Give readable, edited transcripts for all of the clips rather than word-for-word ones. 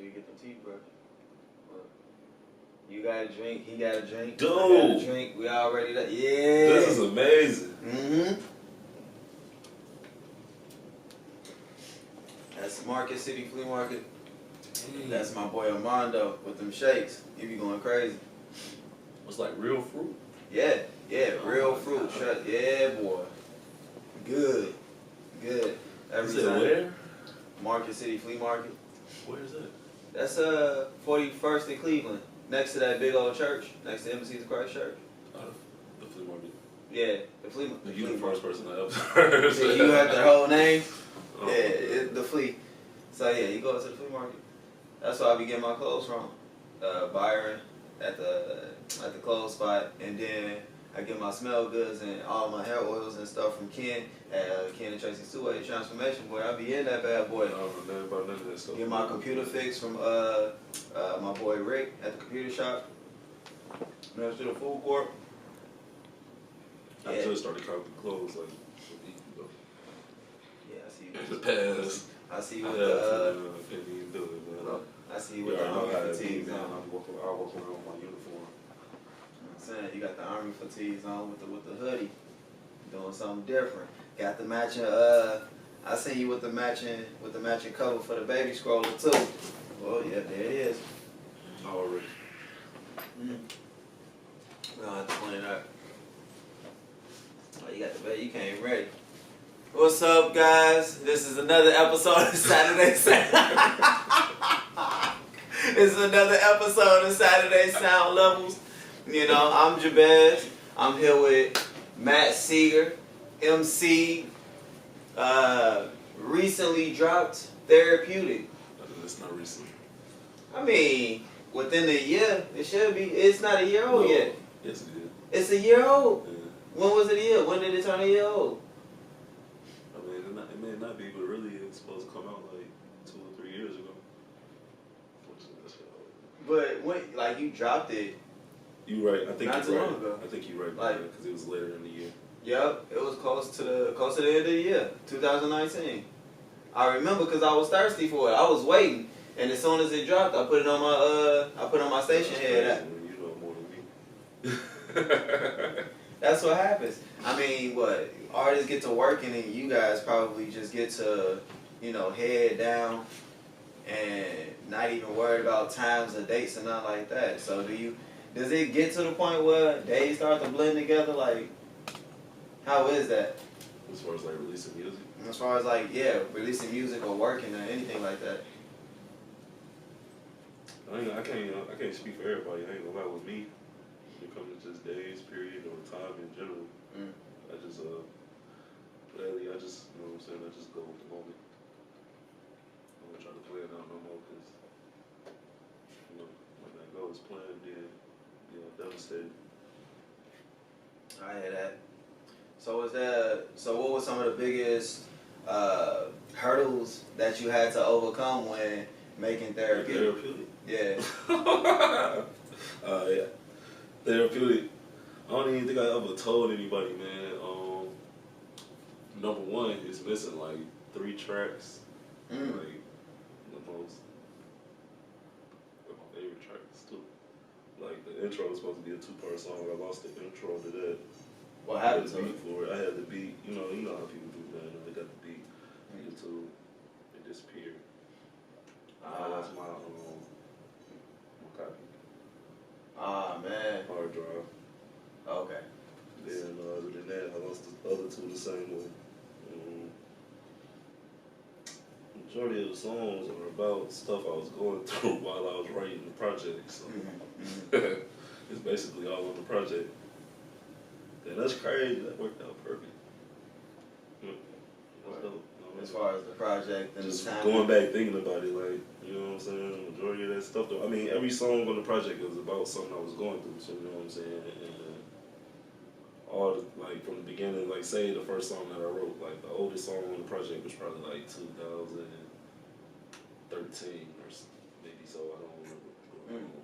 sure you get the teeth brushed. You got a drink, he got a drink. Dude. I got a drink. We already done. Yeah. This is amazing. Mm-hmm. That's Market City Flea Market. That's my boy Armando with them shakes. He be going crazy. It's like real fruit? Yeah, real my fruit. God. Yeah, boy. Good. Every You said where? Market City Flea Market. Where is it? That's 41st in Cleveland, next to that big old church, next to Embassy of Christ Church. The flea market. Yeah, the flea market. You're the first person I ever heard. See, you have the whole name? Oh, Yeah, the flea. So yeah, you go to the flea market. That's where I be getting my clothes from. Byron at the clothes spot, and then I get my smell goods and all my hair oils and stuff from Ken at Ken and Tracy's Two-Way Transformation Boy. I be in that bad boy. I don't know about none of that stuff. Get my computer fix from my boy Rick at the computer shop. Next to the food court. I just started copying clothes like a week ago. Yeah, I see you. In the past. I see you I with can't even do it, man. I see you with Yeah, the I know army how to fatigues man. on. I walk around with my uniform. I'm saying you got the army fatigues on with the hoodie, doing something different. Got the matching. I seen you with the matching cover for the baby scroller too. Well, yeah, there it is. Already. No, I have to point it out. Oh, you got the baby. You came ready. What's up, guys? This is another episode of Saturday Sound. This is another episode of Saturday Sound Levels. You know, I'm G.U.N.D'S. I'm here with Matt Seeger, Em Ceeger. Recently dropped Therapeutic. It's not recent. I mean, within a year, it should be. It's not a year old yet. Yes, it is. It's a year old. Yeah. When was it a year? When did it turn a year old? I mean, it may not be, but really it's supposed to come out like 2 or 3 years ago. But when, like, you dropped it. You right. I think Not you're too right. long ago. I think you're right. Like, Because it was later in the year. Yep, it was close to the end of the year, 2019. I remember because I was thirsty for it. I was waiting, and as soon as it dropped, I put it on my station head. You know more than me. That's what happens. I mean, what artists get to working, and you guys probably just get to, head down and not even worried about times or dates and nothing like that. So does it get to the point where days start to blend together? Like, how is that? As far as like releasing music? As far as like, releasing music or working or anything like that. I can't speak for everybody. I ain't gonna lie with me. When it comes to just days, period, or time in general, I just lately I just you know what I'm saying. I just go with the moment. I don't try to plan out no more because when that goes planned, then devastated. I hear that. So what were some of the biggest hurdles that you had to overcome when making Therapeutic? Yeah. Yeah. Therapeutic. I don't even think I ever told anybody, man. Number one, it's missing like 3 tracks. Like the most my favorite tracks too. Like the intro was supposed to be a 2-part song, but I lost the intro to that. What happened to beat it? for it? I had the beat. You know how people do that. They got the beat. YouTube, it disappeared. I lost my copy. Ah, man. Hard drive. Okay. Then other than that, I lost the other 2 the same way. Majority of the songs are about stuff I was going through while I was writing the project. So it's basically all on the project. And that's crazy. That worked out perfect. That's dope. As far as the project and just the time. going back thinking about it, like, you know what I'm saying? Majority of that stuff, though. I mean, every song on the project was about something I was going through, so you know what I'm saying? And all the, like, from the beginning, like, say the first song that I wrote, like, the oldest song on the project was probably like 2013 or maybe so, I don't remember.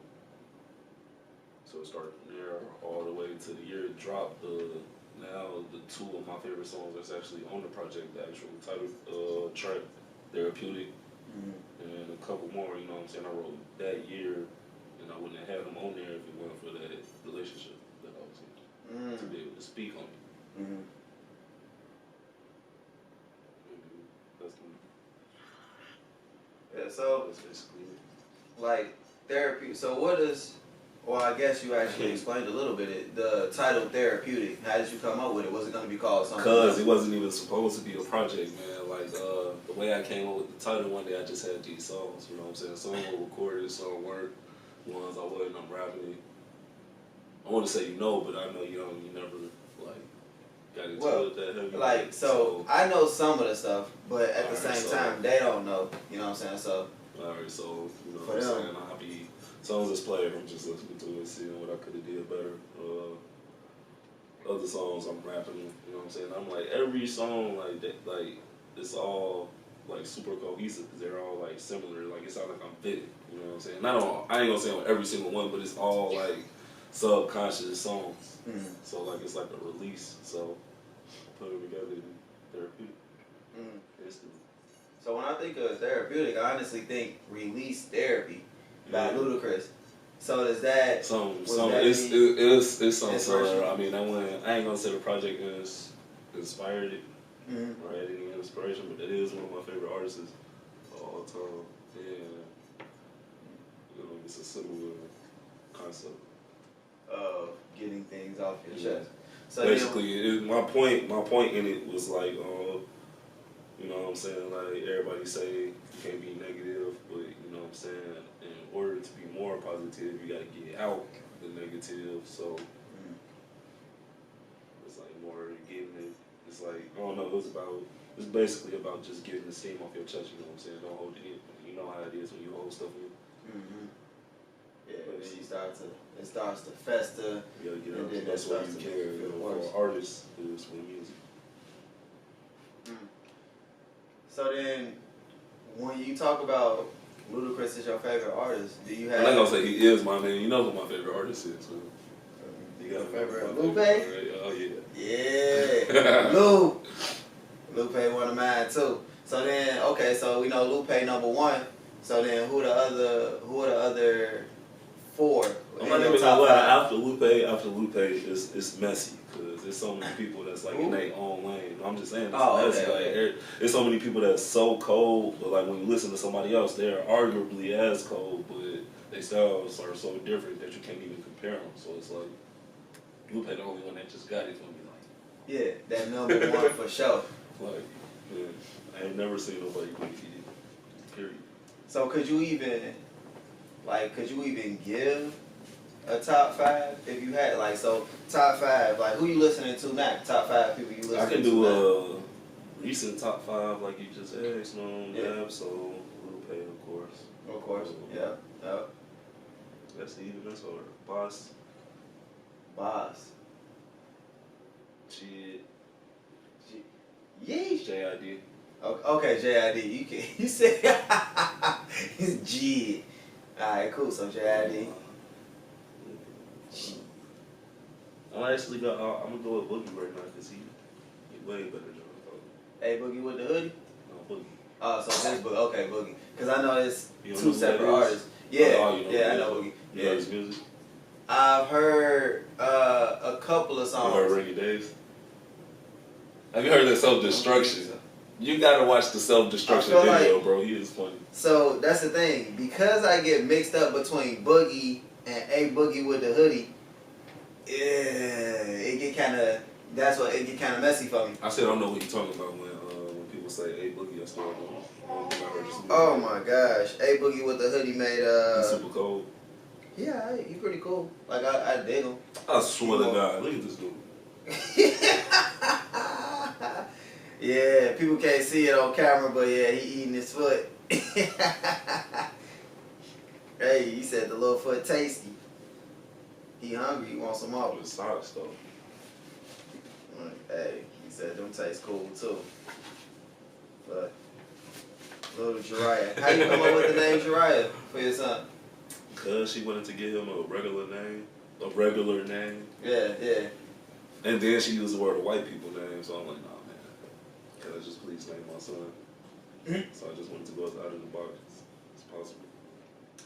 So it started from there all the way to the year it dropped. Now the 2 of my favorite songs that's actually on the project, the actual title track, Therapeutic, and a couple more. You know what I'm saying? I wrote that year, and I wouldn't have had them on there if it wasn't for that relationship that I was in to be able to speak on it. That's Yeah, so that's basically it. like therapy. So what is? Well, I guess you actually explained a little bit the title Therapeutic. How did you come up with it? Was it going to be called something? Because it wasn't even supposed to be a project, man. Like the way I came up with the title one day, I just had these songs. You know what I'm saying? Some were recorded, some weren't. Ones I wasn't. I'm rapping it. I want to say but I know you don't. You never like got into it that heavy. Like so, I know some of the stuff, but at the same time, they don't know. You know what I'm saying? So. Alright, so you know what I'm saying? I'll be songs as player. I'm just listening to it, seeing what I could have did better. Other songs I'm rapping. You know what I'm saying? I'm like every song like that, like it's all like super cohesive because they're all like similar. Like it sounds like I'm fitting. You know what I'm saying? Not on. I ain't gonna say on every single one, but it's all like subconscious songs. So like it's like a release. So put it together in therapeutic. Instantly. So when I think of therapeutic, I honestly think release therapy by Ludacris. So is that it's something similar. I mean, I ain't gonna say the project is inspired it or had any inspiration, but it is one of my favorite artists of all time. And you know, it's a similar concept of getting things off your chest. So basically, my point in it was like, you know what I'm saying? Like everybody say you can't be negative, but you know what I'm saying? In order to be more positive, you gotta get out the negative. So it's like more getting it. It's like I don't know. It's basically about just getting the steam off your chest. You know what I'm saying? Don't hold it in. You know how it is when you hold stuff in. Yeah, and then it starts to fester. You gotta get out. So that's why you care. You know, for artists, it's for music. So then, when you talk about Ludacris is your favorite artist, do you have? I'm not gonna say he is my man. You know who my favorite artist is. So. You got a favorite? Lupe? Oh yeah. Yeah, Lupe one of mine too. So then, okay, so we know Lupe #1. So then, who are the other 4? I'm not even gonna lie. After Lupe, it's messy because there's so many people that's like in their own lane. I'm just saying, it's messy. Like, there's so many people that's so cold, but like when you listen to somebody else, they're arguably as cold, but their styles are so different that you can't even compare them. So it's like Lupe, the only one that just got it, gonna be like, yeah, that #1 for sure. Like, yeah, I ain't never seen nobody like he did. Period. So could you even give a top 5 if you had top 5, like who you listening to now? Top 5 people you listening to. I can do a recent top 5 like you just asked. So Lupe, of course. Of course, yeah. That's the evenest order. Boss. Shit. Yeesh. J.I.D. Okay, J.I.D. You said it's G. Alright, cool. So J.I.D. I'm gonna go with Boogie right now because he way better than I thought. Hey, Boogie with the hoodie? No, Boogie. Oh, so this Boogie. Okay, Boogie. Because I know it's You know 2 separate artists. Yeah, I know Boogie. You know his music? I've heard a couple of songs. You heard Reggae Days? Have you heard that Self-Destruction? You gotta watch the Self-Destruction video, bro. He is funny. So that's the thing. Because I get mixed up between Boogie and A Boogie with the hoodie, it get kind of messy for me. I still don't know what you're talking about when people say A Boogie. I still don't know. Oh my gosh, A Boogie with the hoodie made He's super cold. Yeah, he pretty cool. Like I dig him. I swear to God, look at this dude. Yeah, people can't see it on camera, but yeah, he eating his foot. Hey, he said the little foot tasty. He hungry, he wants some more. It's socks though. Hey, he said them taste cool too. But little Jiraiya. How you come up with the name Jiraiya for your son? Because she wanted to give him a regular name. Yeah. And then she used the word of white people name, so I'm like, nah, man. Can I just please name my son? So I just wanted to go out of the box as possible.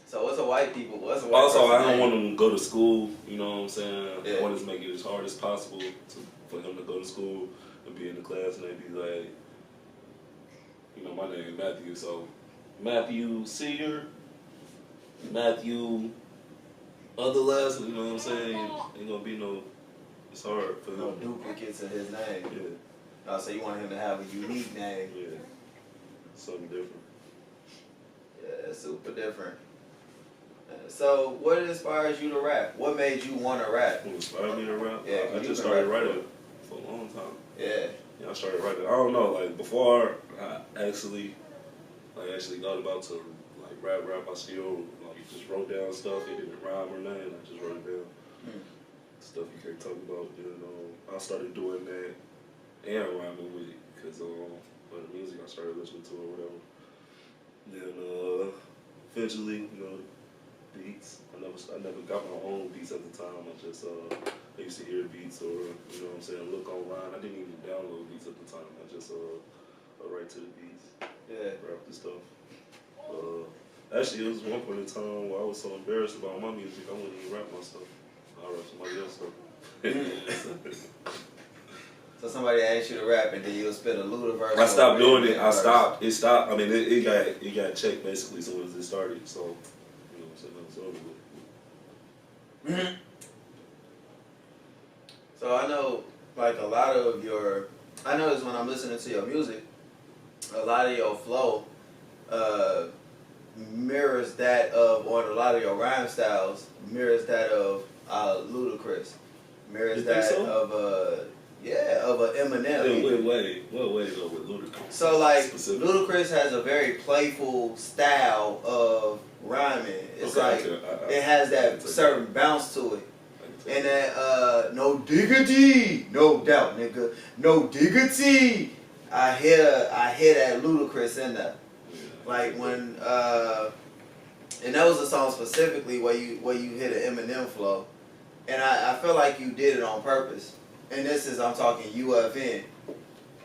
So what's a white people? What's a white Also, I person don't name? want him to go to school. You know what I'm saying? Yeah. I want to make it as hard as possible for him to go to school and be in the class, and they be like, you know, my name is Matthew, so Matthew Seeger, Matthew, other last, you know what I'm saying? Ain't gonna be no. It's hard for No him. duplicates of his name. Yeah, Oh, so you want him to have a unique name. yeah, something different. Yeah, that's super different. So, what inspires you to rap? What made you want to rap? Who inspired me to rap? Yeah, I you just been started rapping writing for a long time. Yeah. Yeah, I started writing. I don't know, like before I actually thought about to like rap. I still like just wrote down stuff. It didn't rhyme or nothing. I just wrote it down. Stuff you can't talk about. You know, I started doing that and rhyming with it because for the music I started listening to or whatever. Then eventually, you know, beats. I never got my own beats at the time. I used to hear beats or, you know what I'm saying, look online. I didn't even download beats at the time. I just write to the beats. Yeah. Rap the stuff. Actually, it was one point in time where I was so embarrassed about my music, I wouldn't even rap my stuff. I rap somebody else's stuff. So somebody asked you to rap and then you'll spit a Luda verse. I stopped or doing it. verse. It stopped. I mean, it got checked basically as soon as it started. So, you know what I'm saying, that was over with. So I know, like a lot of your, I notice when I'm listening to your music, a lot of your flow mirrors that of, or a lot of your rhyme styles mirrors that of Ludacris, mirrors You think that so? of Eminem. What way though with Ludacris? So like Specific. Ludacris has a very playful style of rhyming. It's like it has that certain bounce to it. And that no diggity, no doubt, nigga, no diggity. I hear that Ludacris in there. Like when and that was a song specifically where you hit an Eminem flow. And I feel like you did it on purpose. And this is, I'm talking UFN.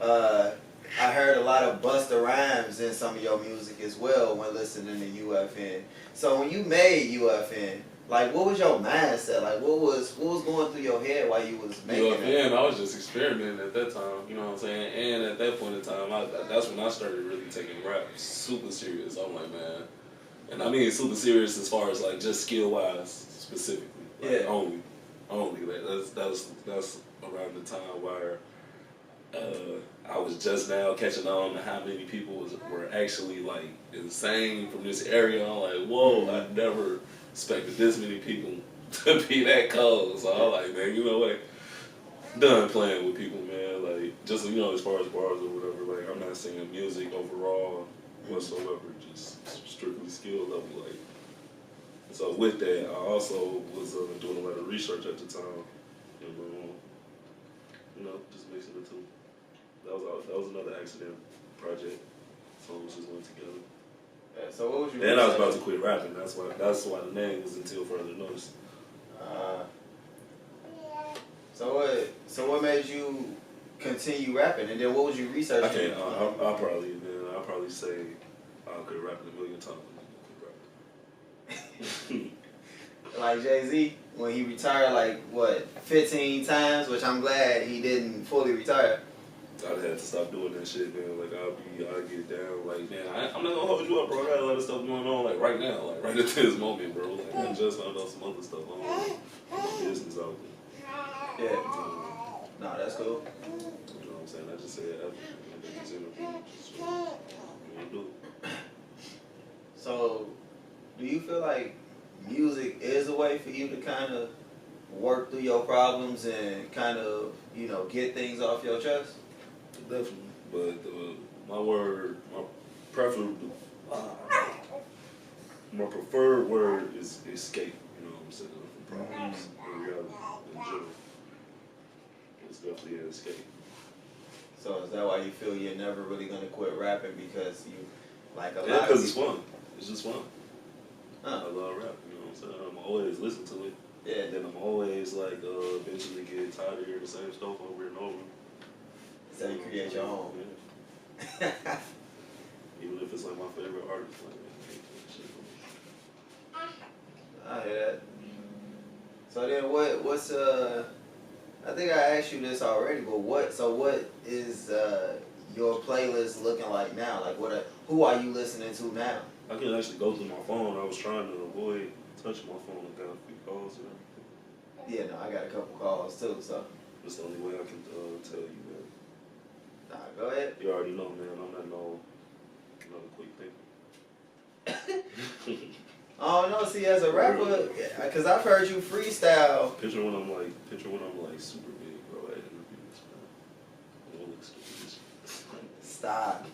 I heard a lot of Busta Rhymes in some of your music as well when listening to UFN. So when you made UFN, like what was your mindset? Like what was going through your head while you was making it? Yeah, I was just experimenting at that time, you know what I'm saying? And at that point in time, that's when I started really taking rap super serious. I'm like, man, and I mean super serious as far as like just skill wise specifically. Like, Yeah. Only. Like, that's around the time where I was just now catching on to how many people were actually like insane from this area. I'm like, whoa, I never expected this many people to be that cold. So I'm like, man, you know what? Done playing with people, man. Like, just, you know, as far as bars or whatever, like, I'm not singing music overall whatsoever, just strictly skill level, like. So with that, I also was doing a lot of research at the time, and you know, just mixing the two. That was another accident project. Songs just went together. Yeah, so what was you? And I was about to quit rapping. That's why the name was Until Further Notice. So what made you continue rapping, and then what was you researching? I can't. I'll probably say I could rap a million times. Like Jay-Z, when he retired like what 15 times, which I'm glad he didn't fully retire. I'd have to stop doing that shit, man. Like I'd get down. Like, man, I'm not gonna hold you up, bro. I got a lot of stuff going on, like right now, like right at this moment, bro. Like I just found out some other stuff. I'm a business out there. Yeah. No, that's cool. You know what I'm saying? I just said this interview. Just, do it. So, do you feel like music is a way for you to kind of work through your problems and kind of, you know, get things off your chest? Definitely, but my preferred word is escape. You know what I'm saying? From problems and reality in general. It's definitely an escape. So is that why you feel you're never really gonna quit rapping, because you like a lot? Yeah, because it's fun. It's just fun. Huh. I love rap. You know what I'm saying? I'm always listen to it. Yeah. And then I'm always like eventually get tired of hearing the same stuff over and over. So you create your own. Yeah. Even if it's like my favorite artist, like shit. I hear that. So then what's I think I asked you this already, but what is your playlist looking like now? Like who are you listening to now? I can actually go through my phone. I was trying to avoid touching my phone. I got a few calls and everything. Yeah, no, I got a couple calls too, so. That's the only way I can tell you that. Nah, go ahead. You already know, man. I'm not another quick thinker. Oh no, see, as a rapper, because I've heard you freestyle. Picture when I'm like super big, bro, at interviews, man. I don't look stupid. Stop.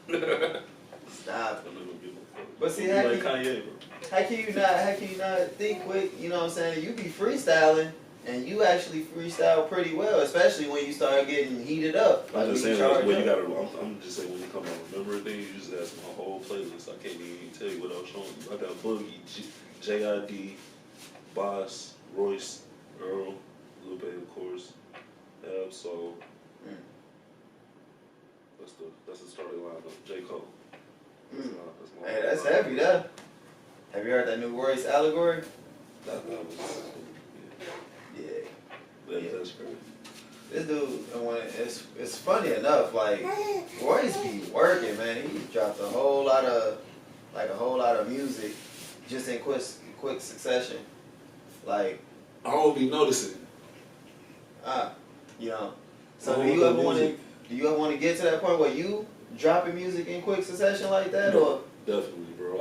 Stop. I'm not gonna give a fuck. But see, I'm like Kanye, bro. how can you not think quick? You know what I'm saying? You be freestyling, and you actually freestyle pretty well, especially when you start getting heated up. I'm Like just when saying, you like, when charge you up. gotta. I'm just saying, when you come out remember things, you just ask my whole playlist. I can't even tell you what I was showing you. I got Boogie, G.U.N.D'S, Boss, Royce, Earl, Lupe, of course, so that's the starting lineup. J. Cole. That's my Hey, that's heavy, though. Have you heard that new Royce allegory? That was, Yeah. that's crazy. This dude, it's funny enough, like, Royce be working, man. He dropped a whole lot of music just in quick succession. Like, I don't be noticing. you know. So do you ever want to get to that point where you dropping music in quick succession like that, or? Definitely, bro.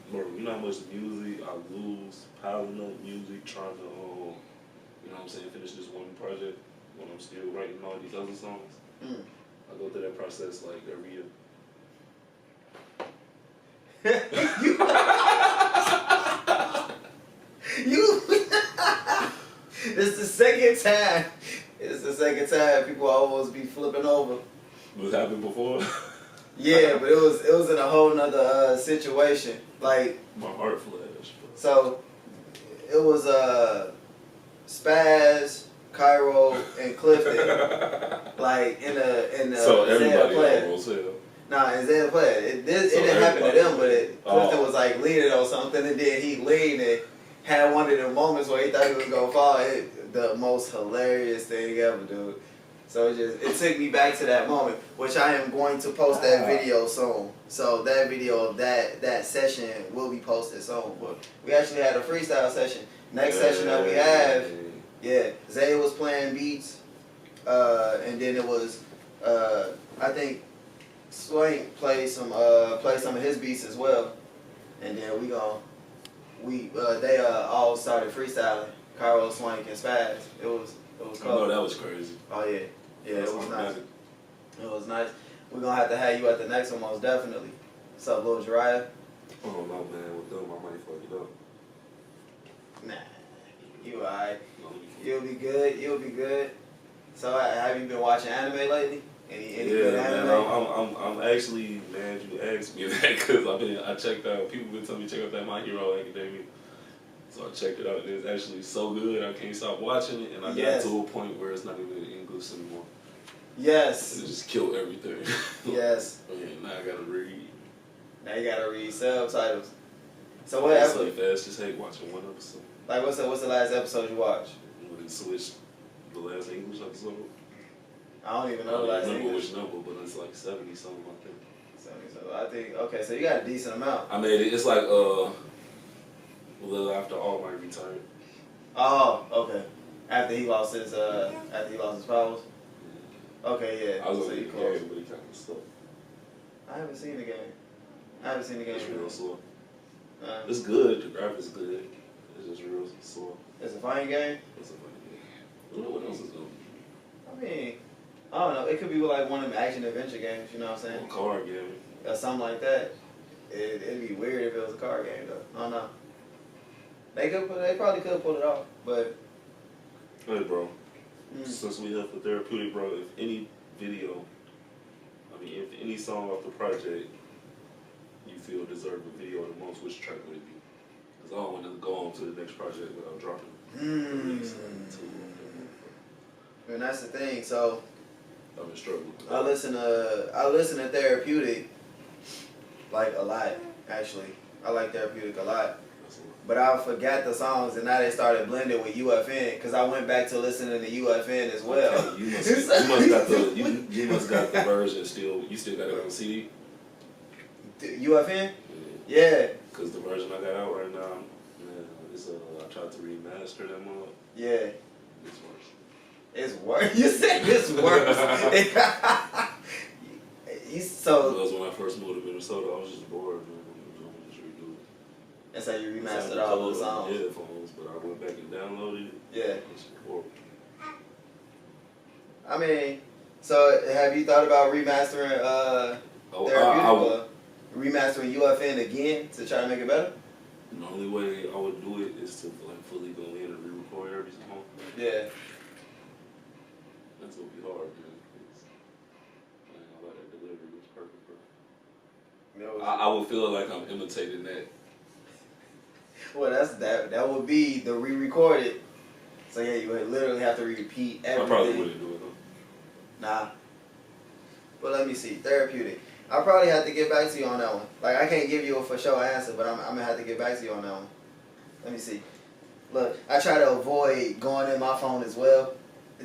Bro, you know how much music I lose piling up music trying to, you know what I'm saying, finish this one project when I'm still writing all these other songs. I go through that process like every year. It's the second time. It's the second time people almost be flipping over. Was happened before? Yeah, but it was in a whole nother situation. Like My heart flashed. so, it was Spaz, Cairo, and Clifton. Like in the so everybody player. almost hell. Nah, Isaiah player. It didn't happen to them, but Clifton was like leaning on something, and then he leaned and had one of them moments where he thought he was gonna fall. The most hilarious thing ever, dude. So it took me back to that moment, which I am going to post that video soon. So that video of that session will be posted soon. But we actually had a freestyle session. Next session that we have, yeah, Zay was playing beats, and then it was I think Swank played some of his beats as well, and then they all started freestyling. Cairo, Swank, and Spaz. It was cool. Oh, that was crazy. Oh yeah, it was nice. It was nice. We're gonna have to have you at the next one most definitely. What's up, Lil Jariah? I don't know, man. With them, I might fuck it up. Nah, you alright. No, You'll be good. You'll be good. So have you been watching anime lately? Any good anime? Man, I'm actually mad you asked me that because I checked out. People been telling me check out that My Hero Academia. So I checked it out, and it's actually so good, I can't stop watching it, and I got to a point where it's not even in English anymore. Yes. It just killed everything. Yes. And now I gotta read. Now you gotta read subtitles. So I what episode? fast just hate watching one episode. Like what's the last episode you watched? When it switched the last English episode. I don't even know the I last don't remember English. which number, but it's like 70 something, I think. So I think okay, so you got a decent amount. I made it. It's like a little after All Might retired. Oh, okay. After he lost his powers. Okay, yeah. I was so on the you close. game, but he kind of stuck. I haven't seen the game. It's real slow. Uh, It's good. The graphics good. It's just real slow. It's a fighting game. It's a funny game. I don't know what else is going on. I mean, I don't know. It could be like one of them action adventure games. You know what I'm saying? Card game. Or something like that. It'd be weird if it was a card game though. I don't know. They probably could pull it off, but. Hey, bro. Since we have for Therapeutic, bro, if any if any song off the project you feel deserve a video the most, which track would it be? Because I don't want to go on to the next project without dropping And that's the thing. So. I've been struggling. I listen to Therapeutic like a lot, actually. I like Therapeutic a lot. But I forgot the songs, and now they started blending with UFN, because I went back to listening to UFN as well. Okay, you must got the version still. You still got it on CD? UFN? Yeah. Because the version I got out right now, is I tried to remaster that one. Yeah. It's worse. It's worse. You said it's worse. So because when I first moved to Minnesota, I was just bored, man. I just redo it. That's how you remastered all those songs. Headphones, but I went back and downloaded it. Yeah. It's horrible. I mean, so have you thought about remastering Therapeutic, remastering UFN again to try to make it better? The only way I would do it is to like fully go in and re-record every song. Yeah. That's gonna be hard, man. I like that delivery was perfect, bro. I would feel like I'm imitating that. Well, that would be the re-recorded. So yeah, you would literally have to repeat everything. I probably wouldn't do it though. Nah. But let me see, Therapeutic. I probably have to get back to you on that one. Like, I can't give you a for sure answer, but I'm gonna have to get back to you on that one. Let me see. Look, I try to avoid going in my phone as well,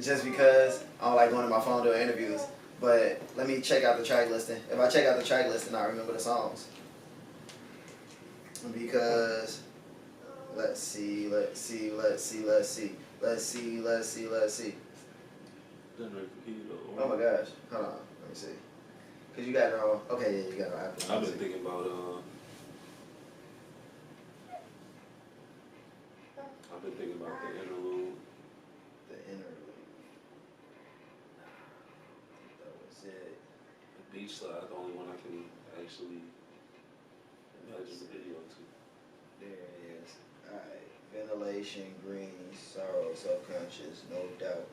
just because I don't like going in my phone doing interviews. But let me check out the track listing. If I check out the track listing, I remember the songs. Because let's see. Oh my gosh. Hold on. Let me see. Cause you got it on. Okay, yeah, you got it on Apple. I've been thinking about the interlude. The interlude. That was it. The beach side, the only one I can actually imagine the video to. There it is. Alright. Ventilation, green, sorrow, self-conscious, no doubt.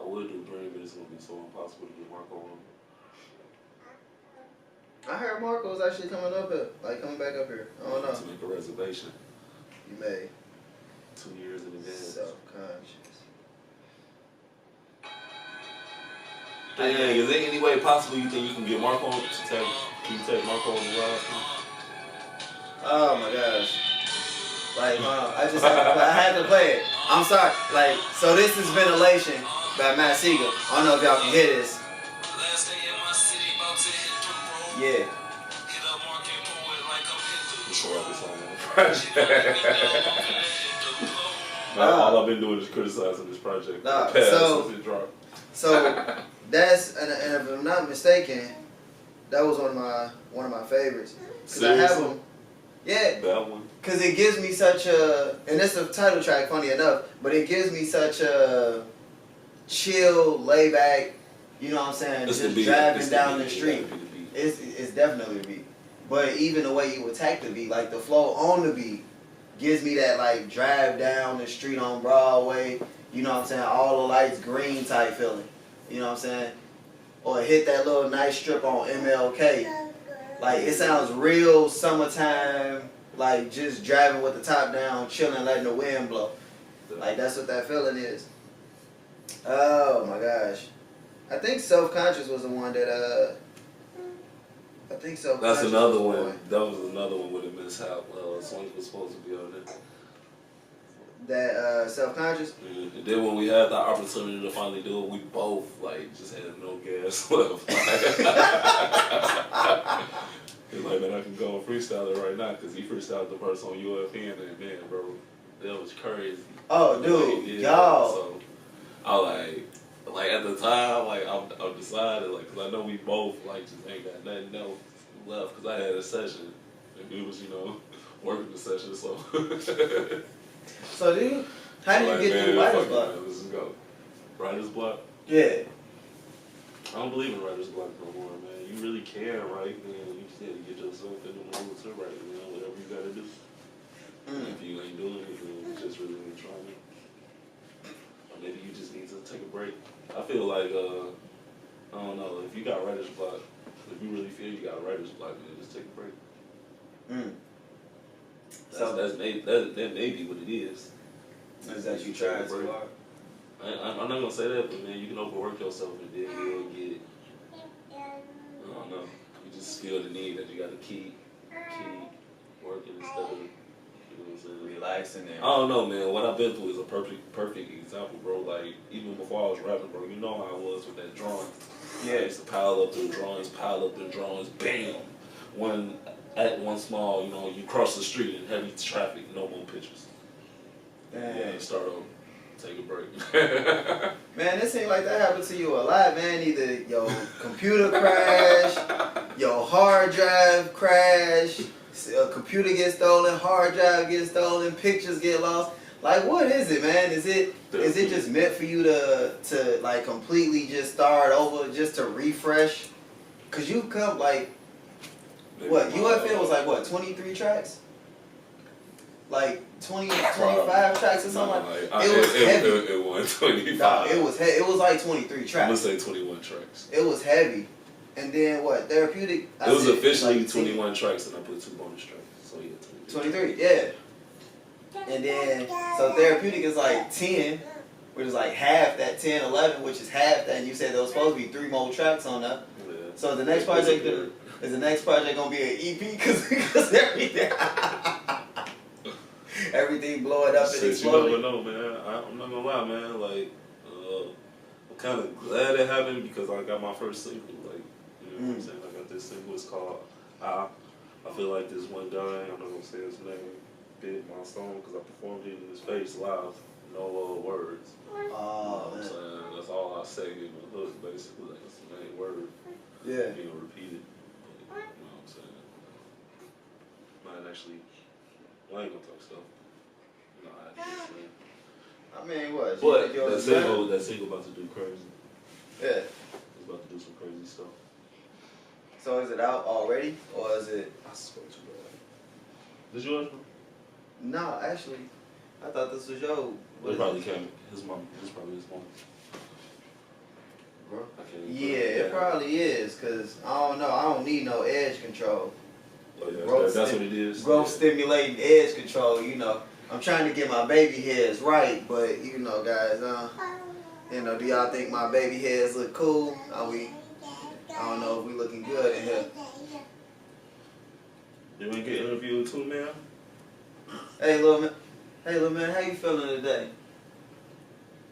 I would do Dream, but it's gonna be so impossible to get Marco on. I heard Marco's actually coming back up here. I don't know. To make a reservation. You may. 2 years in advance. Self-conscious. Dang, is there any way possible you think you can get Marco on can you take Marco on the live? Oh my gosh. Like, I had to play it. I'm sorry. Like, so this is Ventilation by Matt Seeger. I don't know if y'all can hear this. Yeah. All I've been doing is criticizing this project. So that's, and if I'm not mistaken, that was one of my favorites. Cause I have them. Yeah. That one. Cause it gives me such a, and it's a title track, funny enough, but it gives me such a chill, lay back. You know what I'm saying? Just driving down the street. It's definitely the beat. But even the way you attack the beat, like the flow on the beat, gives me that like drive down the street on Broadway, you know what I'm saying, all the lights green type feeling. You know what I'm saying? Or hit that little nice strip on MLK. Like it sounds real summertime, like just driving with the top down, chilling, letting the wind blow. Like that's what that feeling is. Oh my gosh. I think Self-Conscious was the one that I think so. That's another one. That was another one with a mishap. Song was supposed to be on there. That Self-Conscious. And then when we had the opportunity to finally do it, we both like just had no gas left. He's like, man, I can go and freestyle it right now because he freestyled the verse on UFN and man, bro, that was crazy. Oh, dude, y'all. So I like at the time, like I'm decided, like, cause I know we both like just ain't got nothing else left, cause I had a session and we was working the session, so. So how do you get through writer's block? Let's just go. Writer's block? Yeah. I don't believe in writer's block no more, man. You really can write, man. You just have to get yourself in the mood to write, whatever you gotta do. If you ain't doing it, then you just really ain't trying it. Or maybe you just need to take a break. I feel like, I don't know, if you got writer's block, if you really feel you got writer's block, man, just take a break. That may be what it is. Is that you trying too hard? I'm not gonna say that, but man, you can overwork yourself and then you'll get, I don't know. You just feel the need that you got to keep working and stuff. You know what I'm saying? Relaxing and I don't know, man. What I've been through is a perfect example, bro. Like, even before I was rapping, bro, you know how I was with that drawing. I used to pile up them drawings, bam. One small, you know, you cross the street in heavy traffic, no more pictures. Yeah, start over. Take a break. Man, it seems like that happened to you a lot, man. Either your computer crash, your hard drive crash, a computer gets stolen, hard drive gets stolen, pictures get lost. Like, what is it, man? Is it just meant for you to like completely just start over, just to refresh? Cause you come like, what, UFN was like what, 23 tracks? Like 20, 25 tracks or something it was heavy. It was 25. Nah, it was like 23 tracks. I'm gonna say 21 tracks. It was heavy. And then what, Therapeutic? It was officially like 21 tracks and I put 2 bonus tracks. So yeah, 23, yeah. And then, so Therapeutic is like 10, which is like half that 10, 11, which is half that. And you said there was supposed to be 3 more tracks on that. Yeah. So the next project, is the next project going to be an EP? Because everything, everything blowing up and exploding. You never know, man. I'm not going to lie, man. Like, I'm kind of glad it happened because I got my first single. Like, you know what I'm saying? I got this single. It's called I feel like this one dying. I'm not going to say his name. Bit my song because I performed it in his face live, no words. Oh, you know what I'm saying? That's all I say in the hook, basically. Like, that's the main word. Yeah. You know, repeat it. But, you know what I'm saying? Mine actually, well, I ain't gonna talk stuff. No, I mean, what? But that single about to do crazy. Yeah. It's about to do some crazy stuff. So is it out already, or is it? I swear to God. Did you watch it? No, actually, I thought this was your. It probably came. His mom. This probably his mom. Bro. Yeah, it probably is, cause I don't know. I don't need no edge control. Oh yeah, that's what it is. Growth stimulating edge control. You know, I'm trying to get my baby hairs right, but you know, guys, you know, do y'all think my baby hairs look cool? Are we? I don't know if we looking good in here. You wanna get interviewed too, man? Hey, little man, how you feeling today?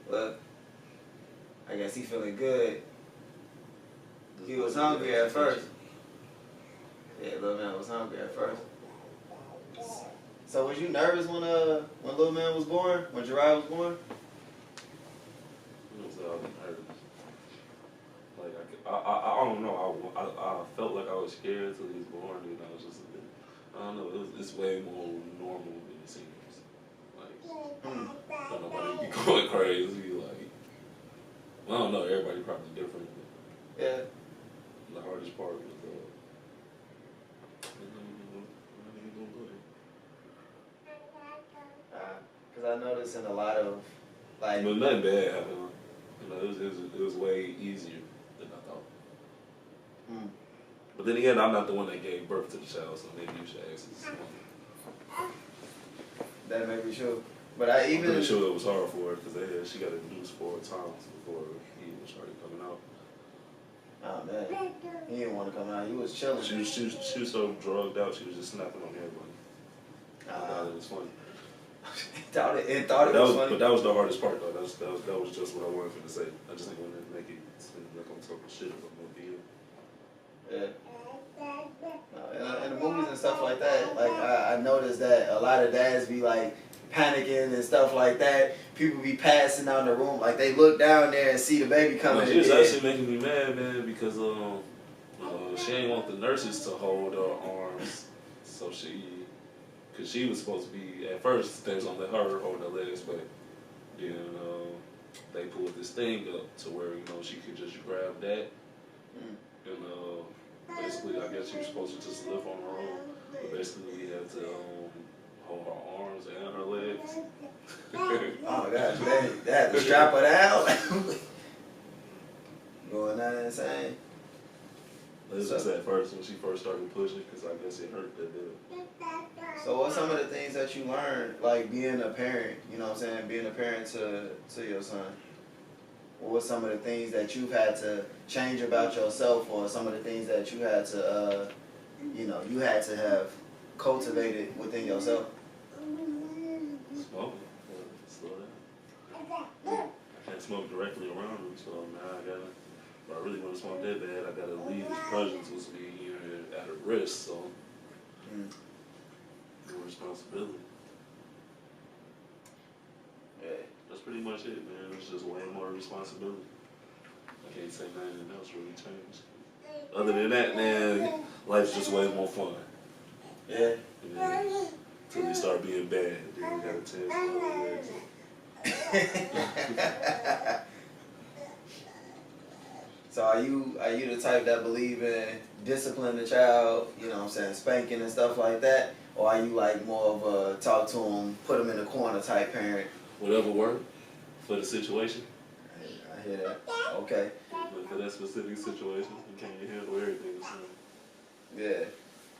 Well, I guess he feeling good. He was hungry at first. Yeah, little man was hungry at first. So was you nervous when little man was born? When Gerard was born? I was nervous. Like I don't know. I felt like I was scared until he was born, and I was just a bit. I don't know. It's way more normal than it seems. Like, don't nobody be going crazy. Like, I don't know. Everybody probably different. Yeah. The hardest part was because I noticed in a lot of like. But nothing bad happened. You know, it was way easier than I thought. But then again, I'm not the one that gave birth to the child, so maybe you should ask his mom. That may be true. But I'm pretty sure it was hard for her because she got induced 4 times before he even started coming out. Oh man, he didn't want to come out. He was chilling. She was so drugged out. She was just snapping on everybody. I thought it was funny. it thought it was funny. But that was the hardest part though. That was just what I wanted to say. I just didn't want to make it seem like I'm talking shit about no video. Yeah. In the movies and stuff like that, like I noticed that a lot of dads be like panicking and stuff like that. People be passing out in the room, like they look down there and see the baby coming. She was actually making me mad, man, because she ain't want the nurses to hold her arms, so because she was supposed to be at first they was gonna let her hold her legs, but then they pulled this thing up to where she could just grab that and basically I guess she was supposed to just lift on her own, but basically we had to hold her arms and her legs. Oh gosh, they had to strap her down. Going down insane. It was just at first when she first started pushing, because I guess it hurt that bit. So what's some of the things that you learned, like being a parent, you know what I'm saying, being a parent to your son? What were some of the things that you've had to change about yourself, or some of the things that you had to, you had to have cultivated within yourself? Smoking. Slow down. I can't smoke directly around them, so now I gotta. If I really want to smoke that bad, I gotta leave this presence with me here at a risk. So, more responsibility. Yeah. That's pretty much it, man. It's just way more responsibility. I can't say nothing else really changed. Other than that, man, life's just way more fun. Yeah. Till you start being bad, then you gotta test all So are you the type that believe in disciplining the child, you know what I'm saying, spanking and stuff like that? Or are you like more of a talk to him, put him in a corner type parent? Whatever worked for the situation. I hear that. Okay. But for that specific situation, you can't handle everything the same. Yeah.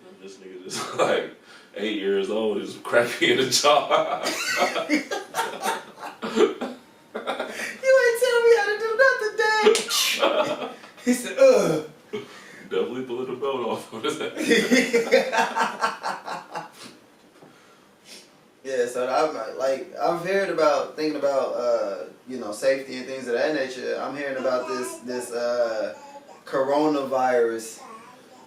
And this nigga just like 8 years old is crappy in the job. You ain't tell me how to do nothing, Dad. He said, ugh. Definitely pulling the belt off on his head. Yeah, so I've heard about thinking about safety and things of that nature. I'm hearing about this coronavirus.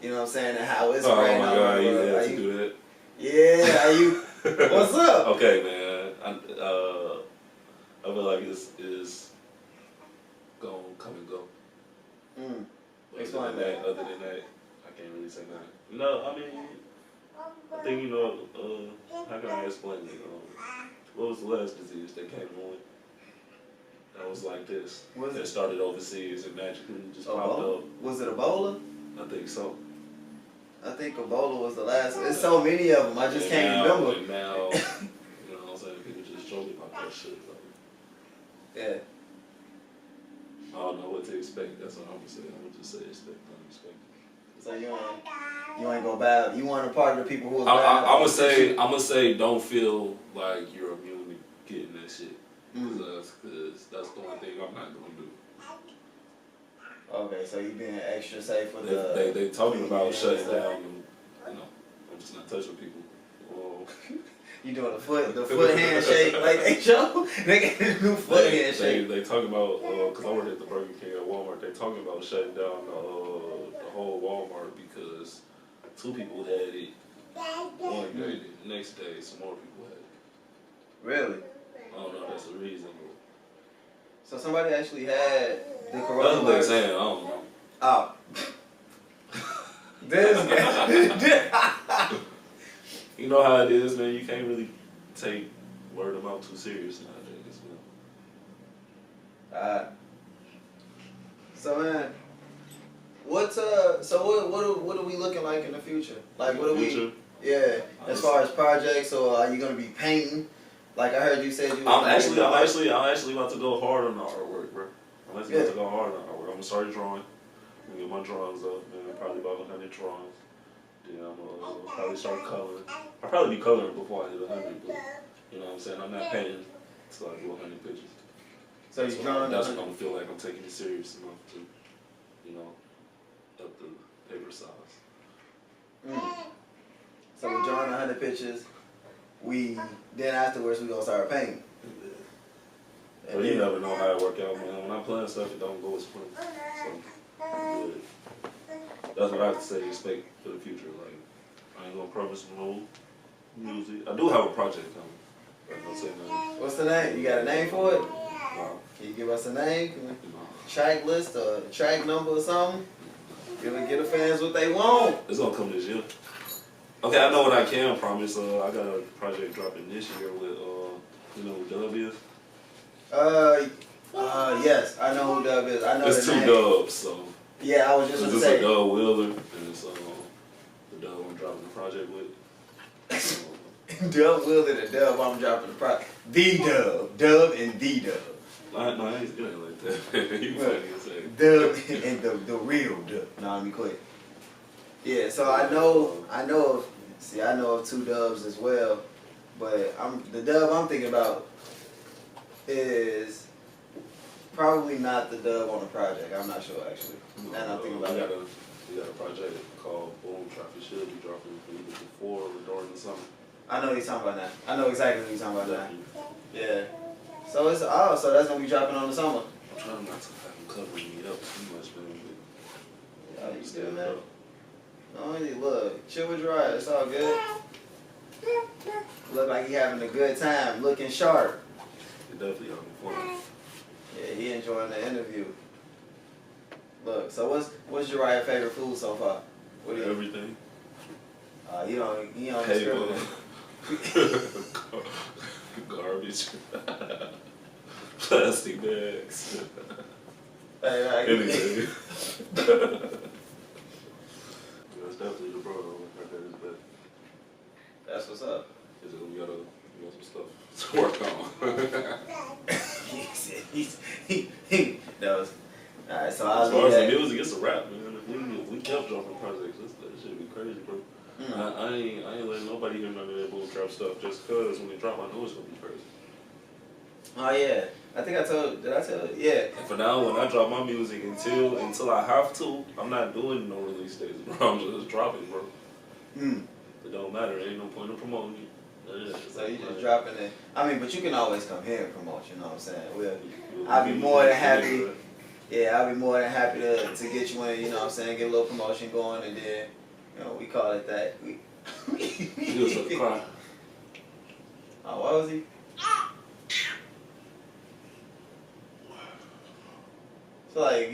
You know what I'm saying, and how it's Oh my God, you had to do that. Yeah, are you? What's up? Okay, man. I feel like it's gonna come and go. But Explain that. Other than that, I can't really say nothing. No, I mean, I think how can I explain it? What was the last disease that came on? That was like this. That started overseas and magically just popped up. Was it Ebola? I think so. I think Ebola was the last one. There's so many of them, I just can't remember. And now, you know what I'm saying? People just joking about that shit. Like, yeah. I don't know what to expect. That's what I'm gonna say. I'm gonna just say expect unexpected. So you ain't gonna bow. You weren't a part of the people who was I'm gonna say don't feel like you're immune to getting that shit. Cause that's the one thing I'm not gonna do. Okay, so you being extra safe with they talking about shutting down. And, I'm just not touching people. You doing the foot handshake like they show? They got a new foot handshake. They talking about because I worked at the Burger King at Walmart. They talking about shutting down the whole Walmart because 2 people had it one day. The next day, some more people had it. Really? I don't know if that's the reason. So somebody actually had the That's what they're coronavirus. saying. I don't know. Oh. This guy. You know how it is, man. You can't really take word of mouth too serious nowadays. So man, what are we looking like in the future? Like what are we? Yeah, as far as projects, or are you gonna be painting? Like I heard you said you. I'm actually about to go hard on the artwork, bro. I'm actually about to go hard on the artwork. I'm gonna start drawing. I'm gonna get my drawings up, man. Probably about 100 drawings. Then I'm gonna probably start coloring. I'll probably be coloring before I hit 100, but you know what I'm saying? I'm not painting until I do 100 pictures. So you're drawing. That's when I'm gonna feel like I'm taking it serious enough to, up the paper size. So we're drawing 100 pictures. Then afterwards we gonna start painting. But you never know how it work out, man. When I plan stuff, it don't go as planned. So that's what I have to say. Expect for the future. Like I ain't gonna promise no music. I do have a project coming. I'm gonna say nothing. What's the name? You got a name for it? No. Can you give us a name? Track list or track number or something? Give the fans what they want. It's gonna come this year. Okay, I know what I can promise. I got a project dropping this year with who G.U.N.D'S? Yes, I know who Dub is. I know it's the 2 name. dubs, so. Yeah, I was just gonna say. It's a Dub Wheeler, and it's the dub I'm dropping the project with. Dub Wheeler, the Dub I'm dropping the project. The Dub and the Dub. No, it ain't like that. You funny as heck. Dub and the real Dub. Nah, let me quit. Yeah, so I know of 2 Dubs as well, but the Dub I'm thinking about is Probably not the dub on the project. I'm not sure actually. No, Now I'm thinking about it. We got a project called Boom Trap. It should be dropping either before or during the summer. I know what you're talking about now. I know exactly what you're talking about Definitely. now. Yeah. So it's so that's gonna be dropping on the summer. I'm trying not to have them covering me up too much, man. Yeah, you good, man. No, look, chill with your eyes. It's all good. Look like he having a good time, looking sharp. It definitely having fun. Yeah, he enjoying the interview. Look, so what's Jariah's favorite food so far? What do you? Everything. You don't Paper. discriminate. Garbage. Plastic bags. Hey, Anything. That's definitely the bro right there is bad. That's what's up. Is it we got some stuff to work on. That was alright. So As I'll far leave as the that. music, it's a rap, man. If we kept dropping projects, that shit would be crazy, bro. I ain't letting nobody hear none of that bull trap stuff just cause when they drop, I know it's gonna be crazy. Oh yeah, I think I told. Did I tell you? Yeah. And for now, when I drop my music, until I have to, I'm not doing no release dates, bro. I'm just dropping, bro. It don't matter. Ain't no point in promoting you. So you just dropping it. I mean, but you can always come here and promote. You know what I'm saying? I'll be more than happy. Yeah, I'll be more than happy to get you in. You know what I'm saying? Get a little promotion going, and then we call it that. He was gonna cry. Oh, what was he? So like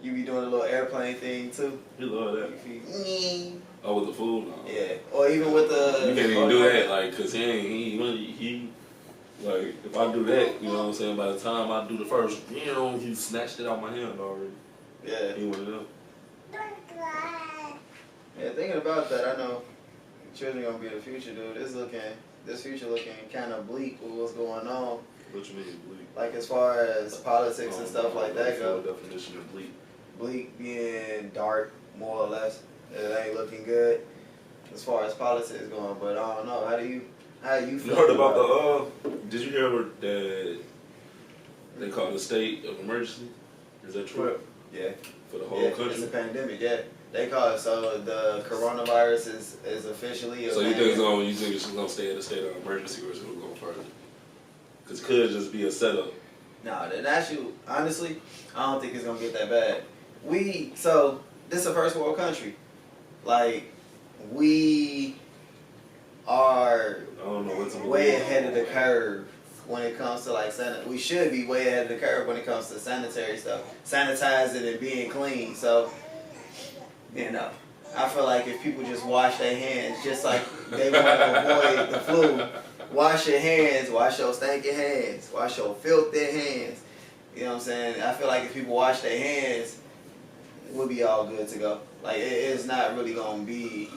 you be doing a little airplane thing too. You love that. You Oh, with the food? No. yeah, or even with the. You can't even do that, like, cause he like, if I do that, you know what I'm saying. By the time I do the first, he snatched it out my hand already. Yeah. He one of them. Yeah, thinking about that, I know children gonna be the future, dude. This future looking kind of bleak with what's going on. What you mean bleak? Like as far as politics and stuff like that go. Definition of bleak. Bleak being dark, more or less. It ain't looking good as far as politics going. But I don't know. How do you feel? You heard about did you hear that they call it a state of emergency? Is that true? Yeah. For the whole country? It's a pandemic, yeah. They call it, so the coronavirus is officially a So pandemic. you think it's gonna stay at a state of emergency or is it gonna go further? Because it could just be a setup. Nah, then actually, honestly, I don't think it's gonna get that bad. So this is a first world country. Like, we are way ahead of the curve when it comes to like we should be way ahead of the curve when it comes to sanitary stuff, sanitizing and being clean. So, I feel like if people just wash their hands, just like they want to avoid the flu, wash your hands, wash your stinking hands, wash your filthy hands. You know what I'm saying? I feel like if people wash their hands, we'll be all good to go. Like, it's not really gonna be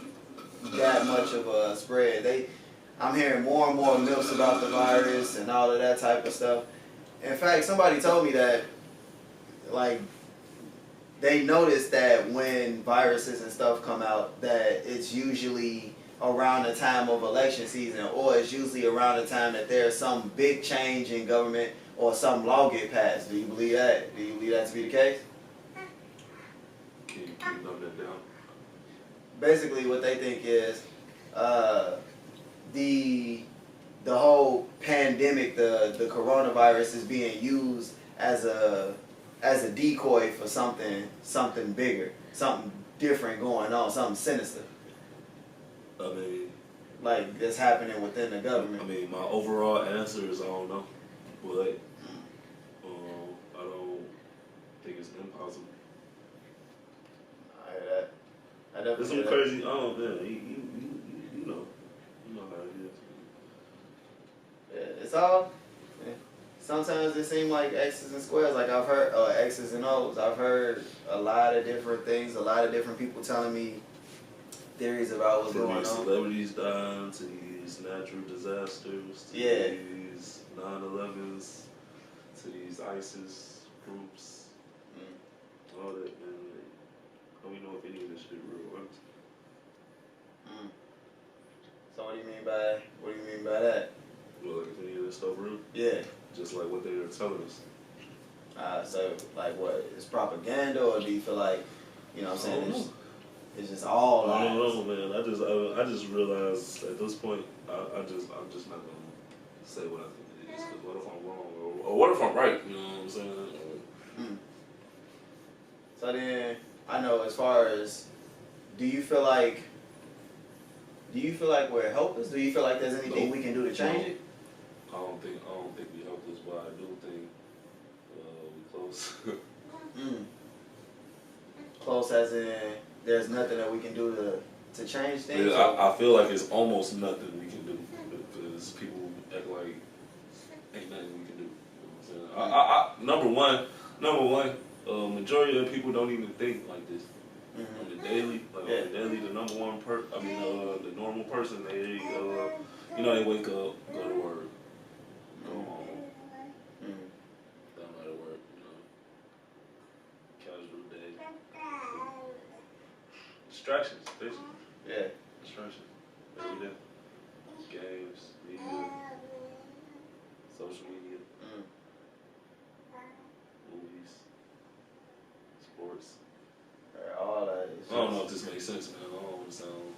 that much of a spread. I'm hearing more and more myths about the virus and all of that type of stuff. In fact, somebody told me that, like, they noticed that when viruses and stuff come out, that it's usually around the time of election season, or it's usually around the time that there's some big change in government or some law get passed. Do you believe that? Do you believe that to be the case? Can you dumb that down? Basically, what they think is the whole pandemic, the coronavirus, is being used as a decoy for something bigger, something different going on, something sinister. I mean, like that's happening within the government. I mean, my overall answer is I don't know, but I don't think it's impossible. I hear that. I definitely There's some hear that. crazy. You know how it is. Yeah, it's all. Yeah. Sometimes it seems like X's and squares. Like I've heard X's and O's. I've heard a lot of different things. A lot of different people telling me theories about what's going on. Celebrities dying to these natural disasters, to these 9/11s, to these ISIS groups, all that, man. Don't we know if any of this shit real works? So what do you mean by that? Well, like if any of this stuff real? Yeah. Just like what they are telling us. So like what? It's propaganda, or do you feel like, you know what I'm saying? I don't know. It's just all lies. I don't know, man. I just realized at this point, I'm just not gonna say what I think it is. Cause what if I'm wrong, or what if I'm right? You know what I'm saying? So then, I know as far as, do you feel like we're helpless? Do you feel like there's anything we can do to change it? I don't think we helpless, but I do think we close. Close as in, there's nothing that we can do to change things? Yeah, I feel like it's almost nothing we can do because people act like ain't nothing we can do. You know what I'm saying? Number one, majority of people don't even think like this. On the daily, the number one the normal person, they they wake up, go to work, go home, don't go to work, casual day, distractions, basically. Yeah. Distractions. Every day. Games, media, social media, movies, sports. All that is I don't know if this makes sense, man. I don't want to sound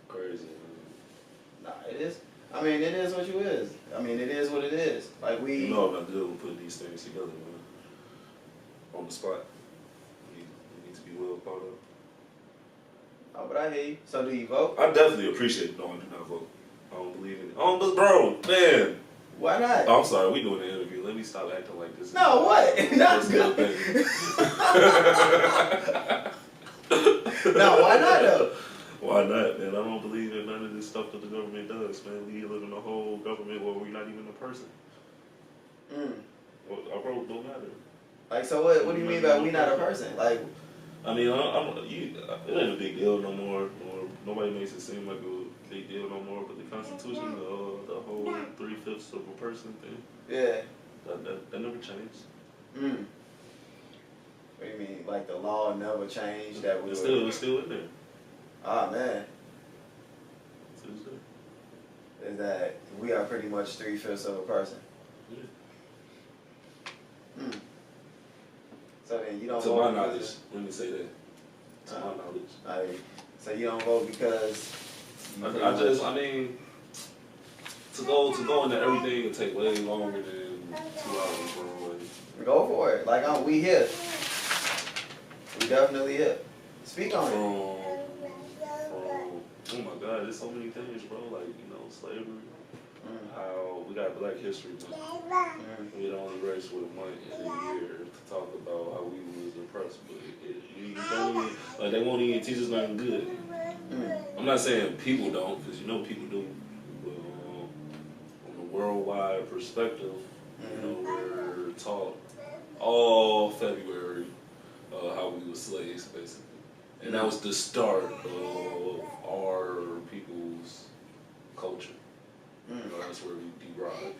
crazy, man. Nah, it is. I mean, it is what you is. I mean, it is what it is. Like we. You know I'm not good with putting these things together, man. On the spot. You need to be well thought of. Oh, but I hear you. So do you vote? I definitely appreciate it. No, I do not vote. I don't believe in it. But bro, man. Why not? Oh, I'm sorry, we doing an interview. Let me stop acting like this. No, what? Not good. No, why not though? Why not, man? I don't believe in none of this stuff that the government does, man. We live in a whole government where we're not even a person. Well, our vote don't matter. Like, so what do you mean by we not a person? Like, I mean, it ain't a big deal no more. Or nobody makes it seem like a big deal no more. But the Constitution, the whole 3/5 of a person thing, yeah, that never changed. What do you mean? Like the law never changed? That we It's still in there. Ah, man. It's still there. Is that we are pretty much 3/5 of a person? Yeah. So then you don't To vote my knowledge, let me say that. To my knowledge. So you don't vote because I mean, to go into everything would take way longer than 2 hours, bro. go for it. Like we here. We definitely here. Speak on it. Oh my God, there's so many things, bro. Like, slavery. How we got Black History Month. We the only race with a month in a year to talk about how we was oppressed, but you don't even, they won't even teach us nothing good. I'm not saying people don't, because people do. But from a worldwide perspective, we're taught all February how we were slaves, basically. And that was the start of our people's culture. That's where we derived.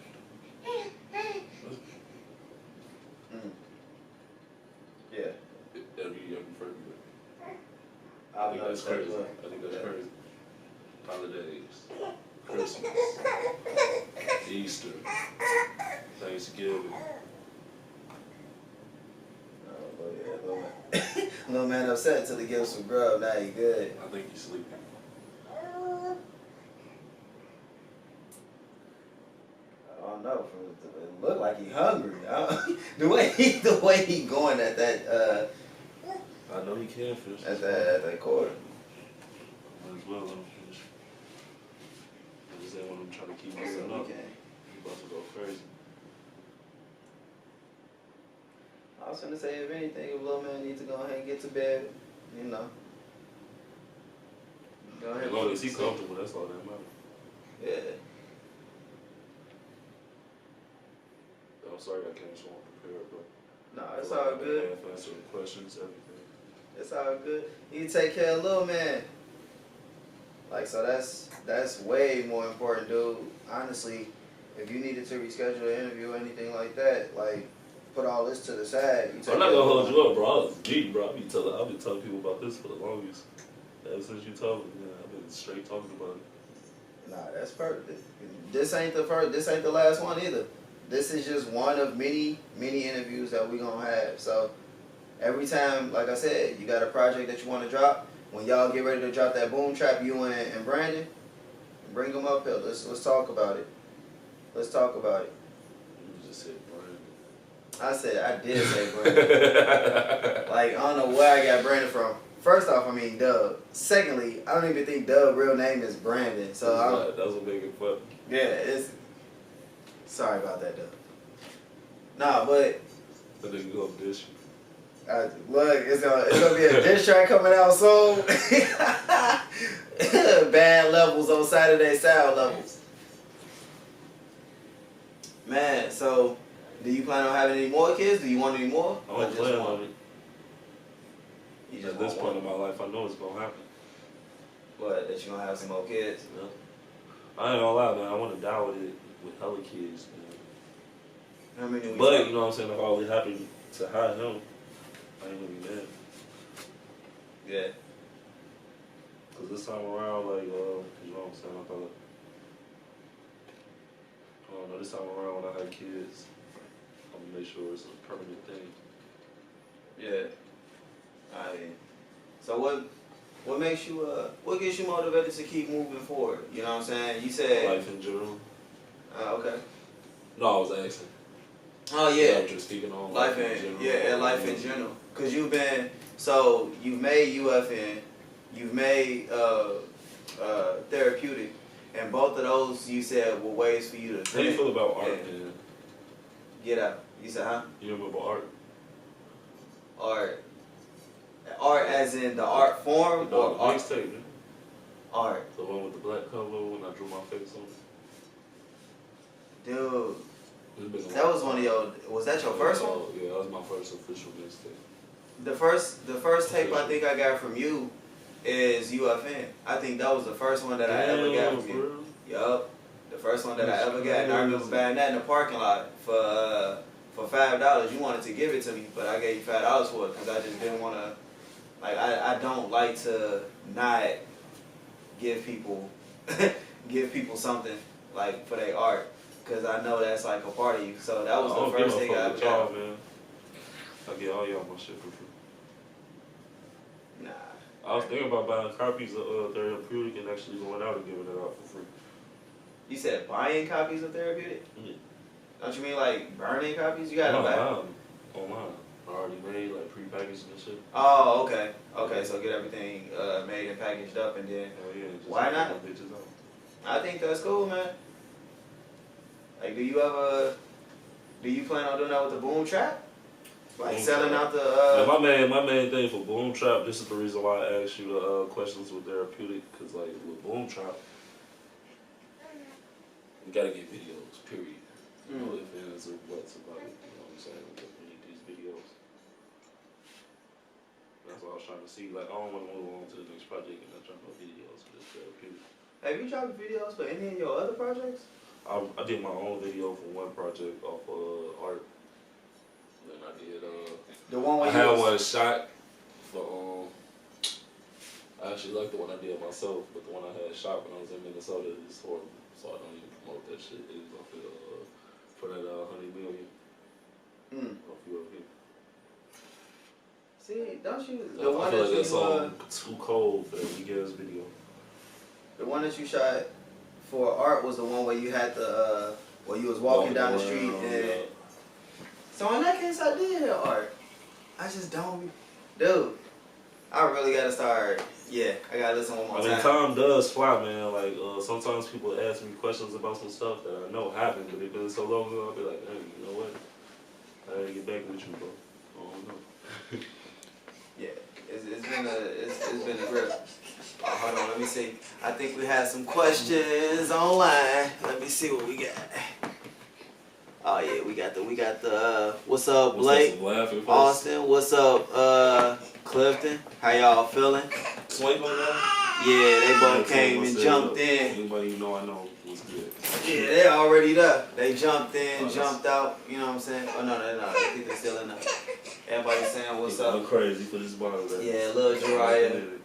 Yeah. Every February. I think that's crazy. I think that's crazy. Holidays, Christmas, Easter, Thanksgiving. Little man upset until he gives some grub. Now he good. I think he's sleeping. I don't know. It looked like he hungry. The way he going at that. I know he can finish. At that quarter. Might as well let him finish. I just didn't want him trying to keep myself up. He about to go crazy. I was gonna say, if anything, if little man needs to go ahead and get to bed, Go ahead. As long as he's comfortable, that's all that matters. Yeah. I'm sorry I came so unprepared, but. No, it's all good. Answering questions, everything. It's all good. You take care of little man. Like, so that's way more important, dude. Honestly, if you needed to reschedule an interview or anything like that, like, put all this to the side. I'm not gonna hold you up, bro. I was deep, bro. I've been telling people about this for the longest. Ever since you told me, I've been straight talking about it. Nah, that's perfect. This ain't the first. This ain't the last one either. this is just one of many interviews that we're gonna have. So every time, like I said, you got a project that you want to drop. When y'all get ready to drop that boom trap, you and Brandon, bring them up here. Let's talk about it. Let's talk about it. You just said Brandon. I did say Brandon. Like, I don't know where I got Brandon from. First off, I mean Dub. Secondly, I don't even think Dub's real name is Brandon. So that's what make it fun. Yeah, it's. Sorry about that, Dub. Nah, but. But then you go dish. Look, it's gonna be a diss track coming out soon. Bad levels on Saturday Sound levels. Man, so do you plan on having any more kids? Do you want any more? I don't plan on it. You just At this point in my life, I know it's gonna happen. What? That you gonna have some more kids? Yeah. I ain't gonna lie, man. I want to die with it with hella kids. How many? But you know what I'm saying? If I was happy to have him, I ain't gonna be mad. Yeah. Cause this time around, like, you know what I'm saying? I don't know. This time around when I have kids, I'm gonna make sure it's a permanent thing. Yeah. So what makes you what gets you motivated to keep moving forward? You know what I'm saying? You said Life in general. Okay. No, I was asking. Oh yeah. I'm just speaking on life in general. Yeah, and life in general. Cause you've made UFN, you've made Therapeutic, and both of those you said were ways for you to. How do you feel about art, man? Get out. You said, huh? You know about art? Art as in the art form or art? Mixtape, man. Art. The one with the black cover when I drew my face on it. Dude. That was one of your. Was that your first one? Yeah, that was my first official mixtape. The first tape I think I got from you is UFN. I think that was the first one that I ever got from you. Yup. The first one that I ever got. And I remember buying that in the parking lot for $5. You wanted to give it to me, but I gave you $5 for it because I just didn't want to. Like I don't like to not give people something like for their art. Cause I know that's like a part of you. So that was the first thing I ever got. Man. I get all y'all my shit for free. Nah. I was thinking about buying copies of Therapeutic and actually going out and giving it out for free. You said buying copies of Therapeutic? Yeah. Don't you mean like burning copies? You gotta buy online. I already made like pre-packaged and shit. Oh, okay. Okay, so get everything made and packaged up and then. Oh yeah. Just why not? Bitches out. I think that's cool, man. Like, do you plan on doing that with the boom trap? Like boom selling trap. out the. My main thing for boom trap. This is the reason why I asked you the questions with Therapeutic, because like with boom trap, we gotta get videos. Period. You know, if there's a what's about it. You know what I'm saying? We need these videos. That's what I was trying to see. Like, I don't want to move on to the next project and not drop no videos for this Therapeutic. Have you dropped videos for any of your other projects? I did my own video for one project off art. Then I did the one where I had one shot for I actually like the one I did myself, but the one I had shot when I was in Minnesota is horrible. So I don't even promote that shit. It was off for that 100 million. Off UFN. See, don't you I feel like that song too cold for that weak-ass video. The one that you shot for art was the one where you had the where you was walking down the street and. Yeah. So in that case, I did hear art. I just don't, dude. I really gotta start. Yeah, I gotta listen one more time. I mean, time does fly, man. Like sometimes people ask me questions about some stuff that I know happened, but it's been so long ago. I'll be like, hey, you know what? I gotta get back with you, bro. I don't know. Yeah, it's been a grip. Hold on, let me see. I think we had some questions online. Let me see what we got. Oh yeah, we got the what's up, Blake? Austin, what's up, Clifton? How y'all feeling? Swing on that? Yeah, they both came and jumped in. Anybody you know I know was good. Yeah, they already there. They jumped in, jumped out, you know what I'm saying? Oh no, I think they're still in there. Everybody saying what's up. I'm crazy for this bottle. Yeah, Lil Jariah.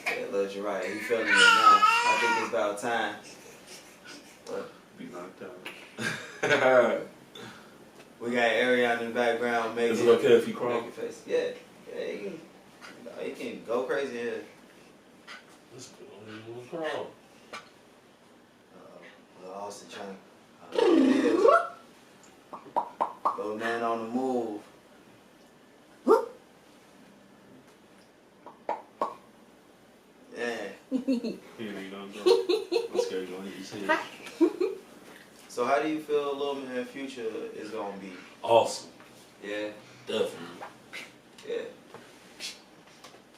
Yeah, Lil Jariah, he feeling it now. I think it's about time. But be knocked out. We got Ariana in the background making. Is it okay if you crawl? Face. Yeah, he can go crazy here. Let's go. Crawl. Austin trying. It is. Little man on the move. Yeah. I'm scared you don't even see it. So how do you feel Little Man future is gonna be? Awesome. Yeah. Definitely. Yeah.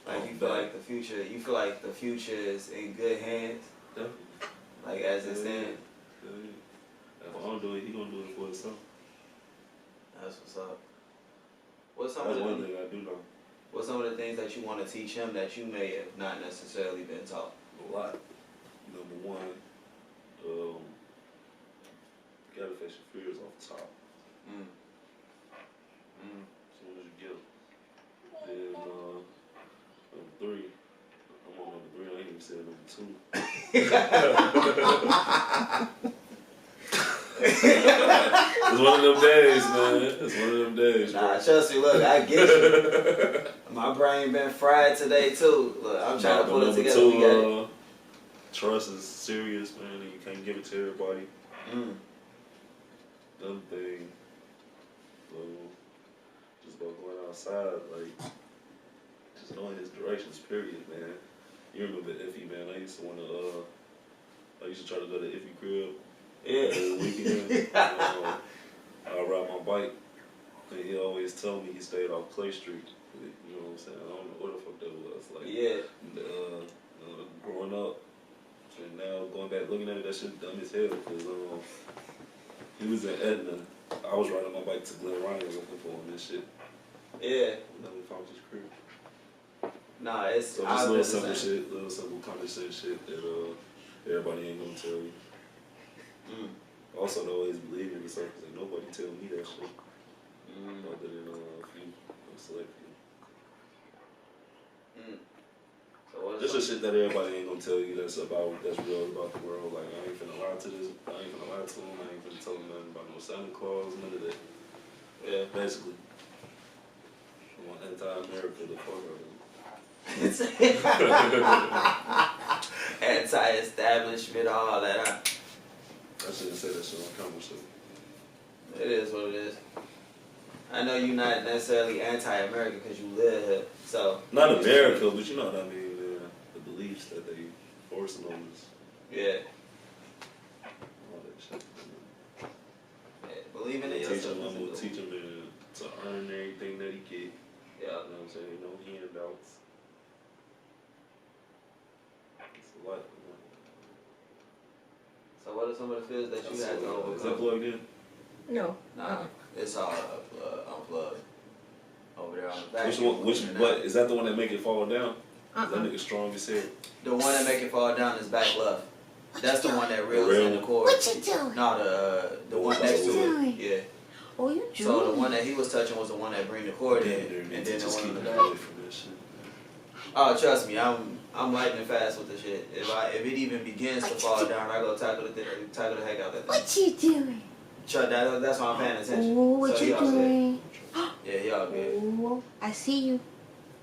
Like you feel like the future is in good hands? Definitely. Like as it stands? Yeah. If I don't do it, he gonna do it for himself. That's what's up. That's one thing I do know. What's some of the things that you want to teach him that you may have not necessarily been taught? A lot. Number one, gotta face your fears off the top. As soon as you get them. Then number three, I'm on number three. I ain't even said number two. It's one of them days, man. It's one of them days. Nah, trust me. Look, I get you. My brain been fried today too. Look, I'm trying to pull it together. We got it. Trust is serious, man, and you can't give it to everybody. Another thing, just about going outside, like, just knowing his directions, period, man. You remember Iffy, man? I used to try to go to Iffy crib. Yeah. Every weekend. I ride my bike, and he always tell me he stayed off Clay Street. You know what I'm saying? I don't know what the fuck that was. Like, yeah. Growing up, and now going back looking at it, that shit dumb as hell. Cause he was in Edna. I was riding my bike to Glen Ryan looking for him and shit. Yeah. And then we found his crib. Nah, it's so just little simple shit, little simple common sense shit that everybody ain't gonna tell you. Also, to always believe in yourself, because ain't nobody tell me that shit. Other than a few, select few. So This is shit that everybody ain't gonna tell you that's real about the world. Like, I ain't finna lie to this, I ain't finna lie to him, I ain't finna tell him nothing about no Santa Claus, none of that. Yeah, basically. I want anti-America to fuck out of anti-establishment, all that. I shouldn't say that shit on camera, so. It is what it is. I know you're not necessarily anti-American because you live here, so. Not America, but you know what I mean. The beliefs that they forcing on us. Yeah. All that shit. Yeah, believing in yourself. I'm gonna teach him to earn everything that he get. Yeah. You know what I'm saying? No handouts. It's a lot. So what are some of the fears that you had to overcome? Is that plugged in? No. Nah, it's all unplugged. Over there on the back. What is that the one that make it fall down? That nigga strong as hell. The one that make it fall down is back left. That's the one that reels in the cord. What you doing? No, the one next to it. Yeah. Oh, you doing? So the one that he was touching was the one that bring the cord in, and then the one in the back. Oh, trust me, I'm lightning fast with the shit. If it even begins to fall down, I go tackle the heck out that thing. What you doing? That's why I'm paying attention. Oh, what so you doing? Yeah, y'all good. Oh, I see you.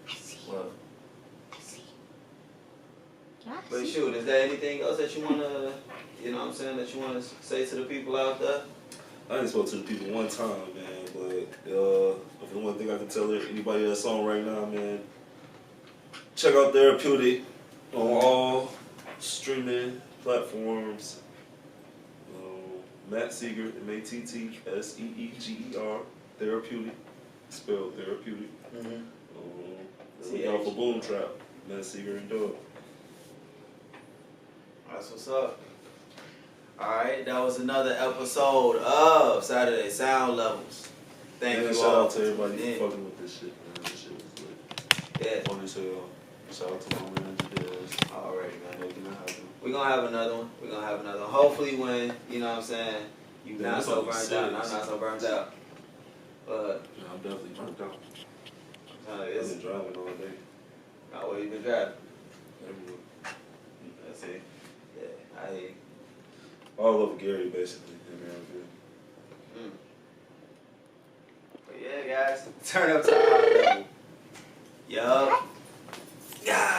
I see you. Well, I see you. but shoot, is there anything else that you wanna, you know what I'm saying, that you wanna say to the people out there? I only spoke to the people one time, man, but if the one thing I can tell anybody that's on right now, man, check out Therapeutic on all streaming platforms. Matt Seeger, MATTSEEGER, Therapeutic, spelled Therapeutic. Look out for Boom Trap, Matt Seeger and Dog. That's what's up. Alright, that was another episode of Saturday Sound Levels. Thank you shout all. out to everybody fucking with this shit, man. This shit was lit. Yeah. Fun as hell. Shout out to my man G.U.N.D'S. Alright, man. Making it happen. We're gonna have another one. Hopefully when, you know what I'm saying, you're not so burnt out and I'm not so burnt out. But yeah, I'm definitely burnt out. I've it's been driving all day. not what you've been driving. Everywhere. That's it. Yeah, I hear you. All over Gary, basically. yeah, guys. Turn up to our level. Yup. Yeah.